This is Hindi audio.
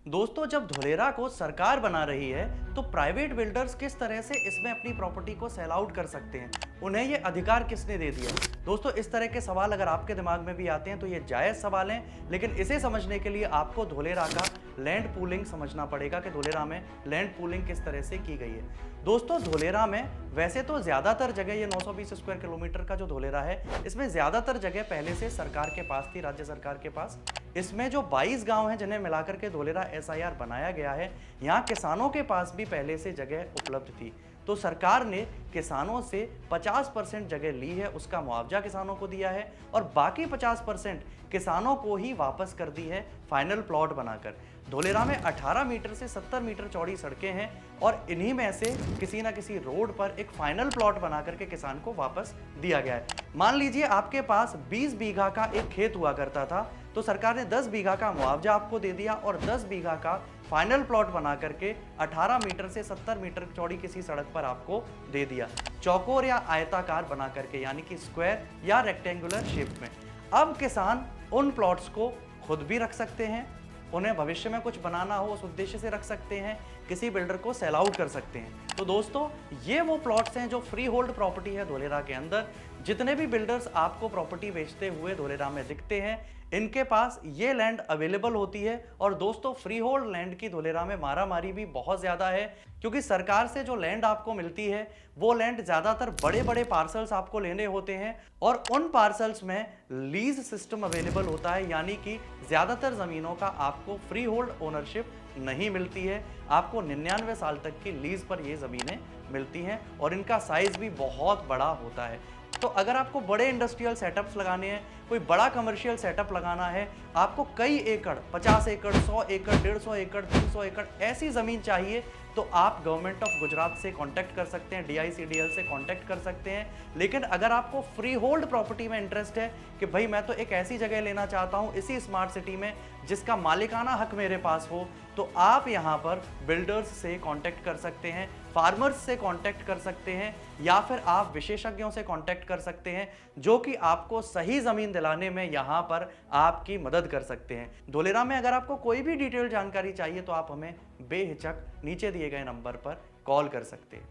दोस्तों, जब धुलेरा को सरकार बना रही है तो प्राइवेट बिल्डर्स किस तरह से इसमें अपनी प्रॉपर्टी को सेल आउट कर सकते हैं, उन्हें ये अधिकार किसने दे दिया। दोस्तों, इस तरह के सवाल अगर आपके दिमाग में भी आते हैं तो ये जायज़ सवाल हैं, लेकिन इसे समझने के लिए आपको धुलेरा का लैंड पूलिंग समझना पड़ेगा कि धुलेरा में लैंड पूलिंग किस तरह से की गई है। दोस्तों, धुलेरा में वैसे तो ज़्यादातर जगह, ये 920 स्क्वायर किलोमीटर का जो धुलेरा है, इसमें ज़्यादातर जगह पहले से सरकार के पास थी, राज्य सरकार के पास। इसमें जो 22 गांव हैं जिन्हें मिलाकर के धुलेरा एसआईआर बनाया गया है, यहाँ किसानों के पास भी पहले से जगह उपलब्ध थी। तो सरकार ने किसानों से 50% जगह ली है, उसका मुआवजा किसानों को दिया है और बाकी 50% किसानों को ही वापस कर दी है फाइनल प्लॉट बनाकर। धुलेरा में 18 मीटर से 70 मीटर चौड़ी सड़कें हैं और इन्हीं में से किसी ना किसी रोड पर एक फाइनल प्लॉट बना करके किसान को वापस दिया गया है। मान लीजिए आपके पास 20 बीघा का एक खेत हुआ करता था, तो सरकार ने 10 बीघा का मुआवजा आपको दे दिया और 10 बीघा का फाइनल प्लॉट बना करके 18 मीटर से 70 मीटर चौड़ी किसी सड़क पर आपको दे दिया, चौकोर या आयताकार बना करके, यानी कि स्क्वायर या रेक्टेंगुलर शेप में। अब किसान उन प्लॉट्स को खुद भी रख सकते हैं, उन्हें भविष्य में कुछ बनाना हो उस उद्देश्य से रख सकते हैं, किसी बिल्डर को सेल आउट कर सकते हैं। तो दोस्तों, ये वो प्लॉट्स हैं जो फ्री होल्ड प्रॉपर्टी है धुलेरा के अंदर। जितने भी बिल्डर्स आपको प्रॉपर्टी बेचते हुए धुलेरा में दिखते हैं, इनके पास ये लैंड अवेलेबल होती है। और दोस्तों, फ्री होल्ड लैंड की धुलेरा में मारामारी भी बहुत ज़्यादा है, क्योंकि सरकार से जो लैंड आपको मिलती है वो लैंड ज़्यादातर बड़े बड़े पार्सल्स आपको लेने होते हैं और उन पार्सल्स में लीज सिस्टम अवेलेबल होता है, यानी कि ज़्यादातर ज़मीनों का आपको फ्री होल्ड ओनरशिप नहीं मिलती है। आपको 99 साल तक की लीज पर ये ज़मीनें मिलती हैं और इनका साइज़ भी बहुत बड़ा होता है। तो अगर आपको बड़े इंडस्ट्रियल सेटअप्स लगाने हैं, कोई बड़ा कमर्शियल सेटअप लगाना है, आपको कई एकड़, 50 एकड़, 100 एकड़, 150 एकड़, 300 एकड़ ऐसी ज़मीन चाहिए, तो आप गवर्नमेंट ऑफ गुजरात से कांटेक्ट कर सकते हैं, DICDL से कांटेक्ट कर सकते हैं। लेकिन अगर आपको फ्री होल्ड प्रॉपर्टी में इंटरेस्ट है कि भाई मैं तो एक ऐसी जगह लेना चाहता हूँ इसी स्मार्ट सिटी में जिसका मालिकाना हक मेरे पास हो, तो आप यहाँ पर बिल्डर्स से कांटेक्ट कर सकते हैं, फार्मर्स से कांटेक्ट कर सकते हैं, या फिर आप विशेषज्ञों से कांटेक्ट कर सकते हैं जो कि आपको सही ज़मीन दिलाने में यहाँ पर आपकी मदद कर सकते हैं। धुलेरा में अगर आपको कोई भी डिटेल जानकारी चाहिए तो आप हमें बेहिचक नीचे दिए गए नंबर पर कॉल कर सकते हैं।